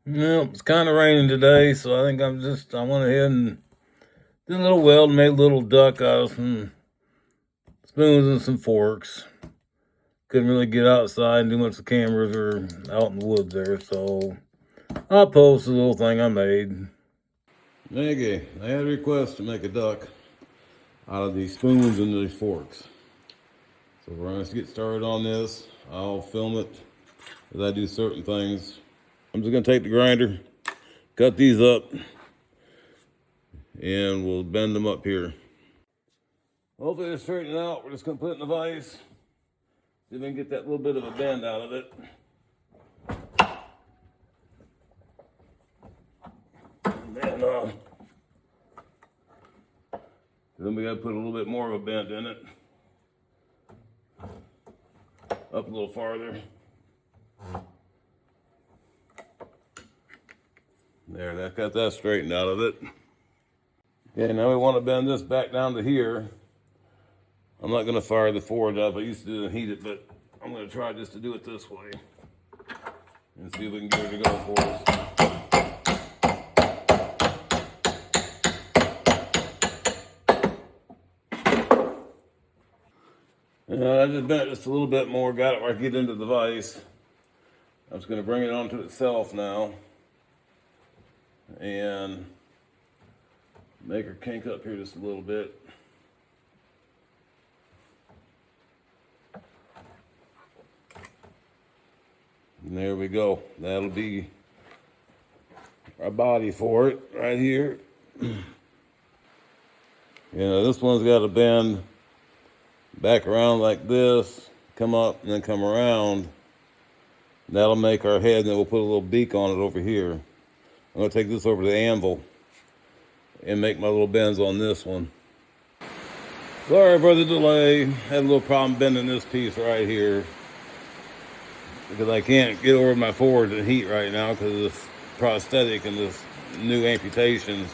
No, it's kind of raining today, so I think I went ahead and did a little weld, made a little duck out of some spoons and some forks. Couldn't really get outside and do much of cameras or out in the woods there, so I'll post the little thing I made. Okay, I had a request to make a duck out of these spoons and these forks. So we're going to get started on this. I'll film it as I do certain things. I'm just going to take the grinder, cut these up, and we'll bend them up here. Hopefully they're straightened out. We're just going to put it in the vise. See if we can get that little bit of a bend out of it. And then we got to put a little bit more of a bend in it. Up a little farther. There, that got that straightened out of it. Okay, now we want to bend this back down to here. I'm not going to fire the forge up. I used to heat it, but I'm going to try just to do it this way and see if we can get it to go for us. I just bent it just a little bit more, got it where I get into the vise. I'm just going to bring it onto itself now and make her kink up here just a little bit. And there we go. That'll be our body for it right here. This one's got to bend back around like this, come up and then come around. That'll make our head, and then we'll put a little beak on it over here. I'm going to take this over to the anvil and make my little bends on this one. Sorry for the delay. Had a little problem bending this piece right here because I can't get over my forge and heat right now because of this prosthetic and this new amputation.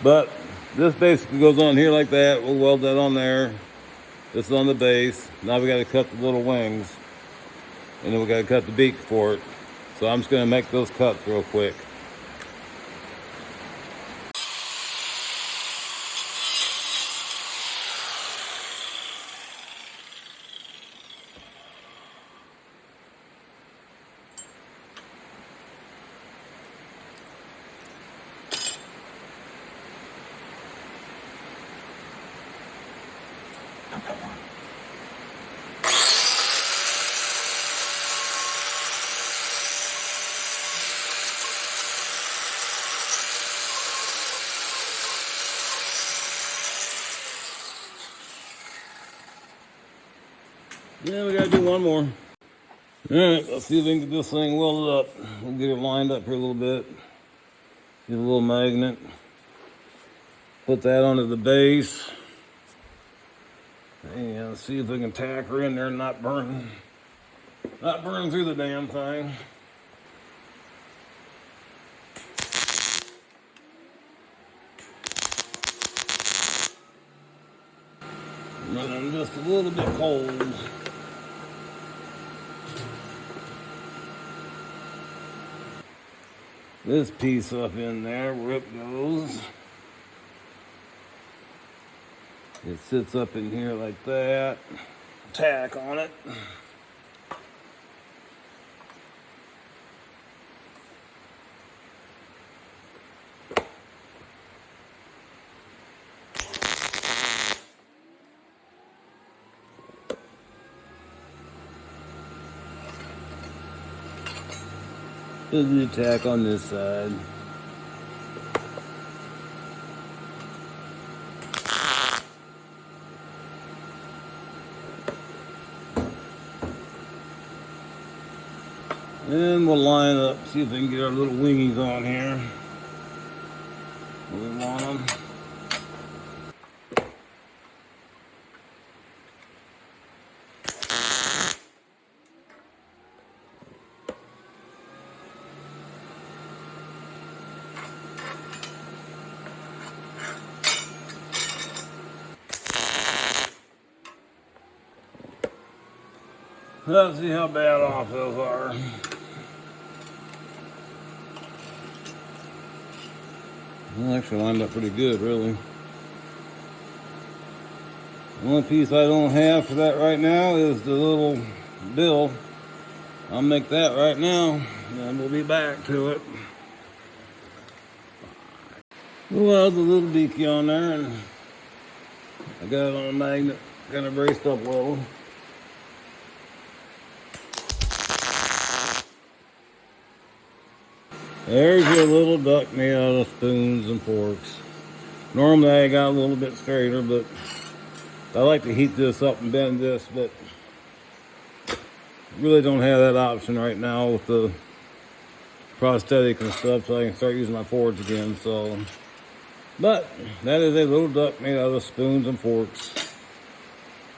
But this basically goes on here like that. We'll weld that on there. This is on the base. Now we got to cut the little wings, and then we got to cut the beak for it. So I'm just going to make those cuts real quick. Yeah, we gotta do one more. All right, let's see if we can get this thing welded up. We'll get it lined up here a little bit. Get a little magnet. Put that onto the base. And see if we can tack her in there and not burn through the damn thing. I'm just a little bit cold. This piece up in there, where it goes. It sits up in here like that. Tack on it. There's the tack on this side. And we'll line up, see if we can get our little wingies on here. We want them. Let's see how bad off those are. Well, actually lined up pretty good, really. The only piece I don't have for that right now is the little bill. I'll make that right now, and we'll be back to it. Well, the little beaky on there, and I got it on a magnet, kind of braced up well. There's your little duck made out of spoons and forks. Normally I got a little bit straighter, but I like to heat this up and bend this, but really don't have that option right now with the prosthetic and stuff, so I can start using my forks again. So, but that is a little duck made out of spoons and forks.